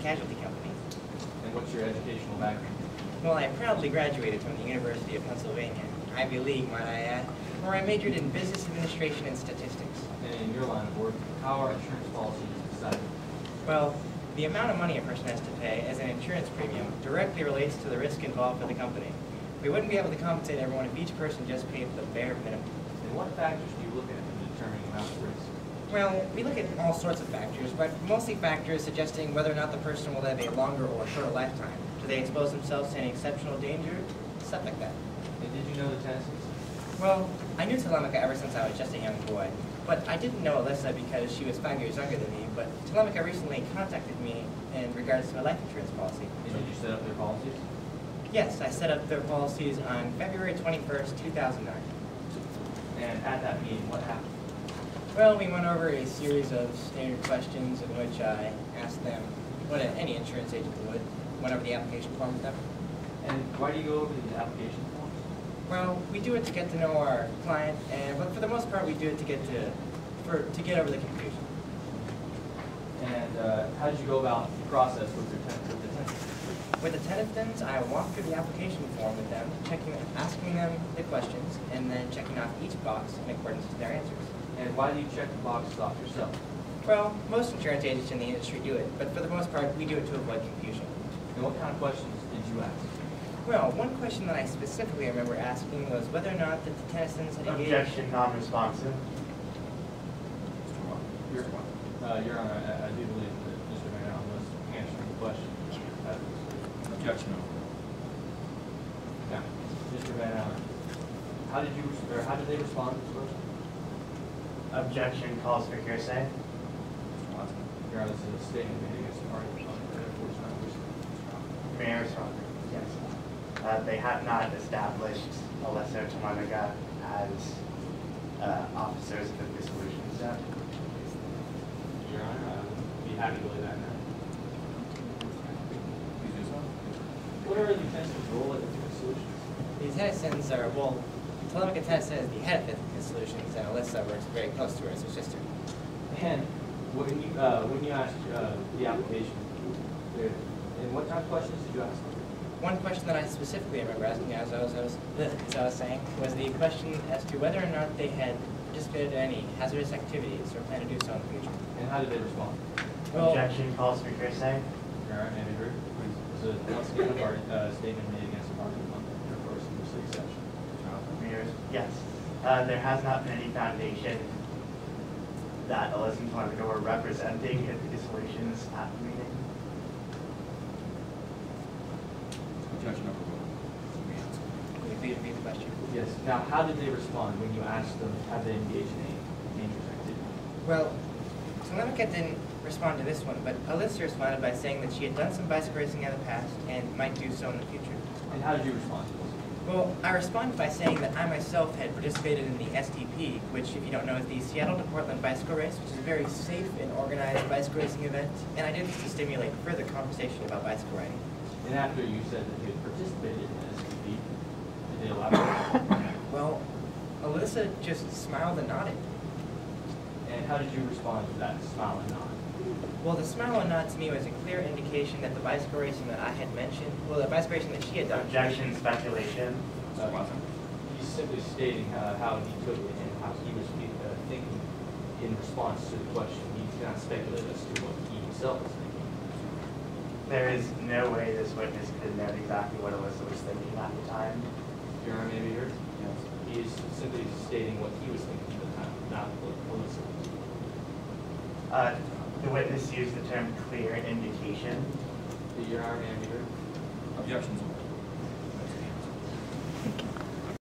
casualty company. And what's your educational background? Well, I proudly graduated from the University of Pennsylvania, Ivy League, might I add, where I majored in business administration and statistics. And in your line of work, how are insurance policies decided? Well, the amount of money a person has to pay as an insurance premium directly relates to the risk involved for the company. We wouldn't be able to compensate everyone if each person just paid the bare minimum. And what factors do you look at in determining amount of risk? Well, we look at all sorts of factors, but mostly factors suggesting whether or not the person will have a longer or shorter lifetime. Do they expose themselves to any exceptional danger? Stuff like that. And did you know the Tennessees? Well, I knew Telemachus ever since I was just a young boy, but I didn't know Alyssa because she was 5 years younger than me, but Telemachus recently contacted me in regards to a life insurance policy. And did you set up their policies? Yes, I set up their policies on February 21st, 2009. And at that meeting, what happened? Well, we went over a series of standard questions in which I asked them what any insurance agent would, went over the application form with them. And why do you go over the application form? Well, we do it to get to know our client, but for the most part, we do it to get over the confusion. And how did you go about the process with the tenants? With the tenants, I walked through the application form with them, asking them the questions, and then checking off each box in accordance to their answers. And why do you check the boxes off yourself? Well, most insurance agents in the industry do it, but for the most part, we do it to avoid confusion. And what kind of questions did you ask? Well, one question that I specifically remember asking was whether or not the Tennessons had engaged... Objection, non-responsive. Your Honor, I do believe that Mr. Van Allen was answering the question. Objection. Now, Mr. Van Allen, how did they respond to this question? Objection calls for hearsay. Your Honor, this is a statement made against the party. May I respond? Yes. They have not established Alyssa or Telemachus as officers of the solutions. Your Honor, I would be happy to lay that now. Please do so. What are the Tennesson's role at the solutions? The Tennessons are, well, Telemachus Tennyson is the head of the solutions, and Alyssa works very close to her as her sister. And when you asked the application, and what kind of questions did you ask them? One question that I specifically remember asking, as I was saying, was the question as to whether or not they had participated in any hazardous activities or plan to do so in the future. And how did they respond? Well, Objection calls for hearsay. Your Honor, may I be heard? This is once again a statement made against the party on the first and the sixth section. Yes. There has not been any foundation that Alyssa and Telemachus were representing the solutions at the meeting. Objection number one. can you please repeat the question? Yes. Now, how did they respond when you asked them, have they engaged in any dangerous activity? Well, Telemachus didn't respond to this one, but Alyssa responded by saying that she had done some bicycle racing in the past and might do so in the future. And how did you respond to this? Well, I responded by saying that I myself had participated in the STP, which, if you don't know, is the Seattle to Portland Bicycle Race, which is a very safe and organized bicycle racing event, and I did this to stimulate further conversation about bicycle riding. And after you said that you had participated in the STP, did they elaborate? Well, Alyssa just smiled and nodded. And how did you respond to that smile and nod? Well, the smile and nod to me was a clear indication that the bicycle racing that I had mentioned, well, the bicycle racing that she had done. Objection, speculation. He's simply stating how he took it and how he was thinking in response to the question. He cannot speculate as to what he himself was thinking. There is no way this witness could know exactly what Alyssa was thinking at the time. Your Honor, may I be heard? Yes. He is simply stating what he was thinking at the time, not what Alyssa was. The witness used the term clear indication. Your Honor, may I be heard? Objections.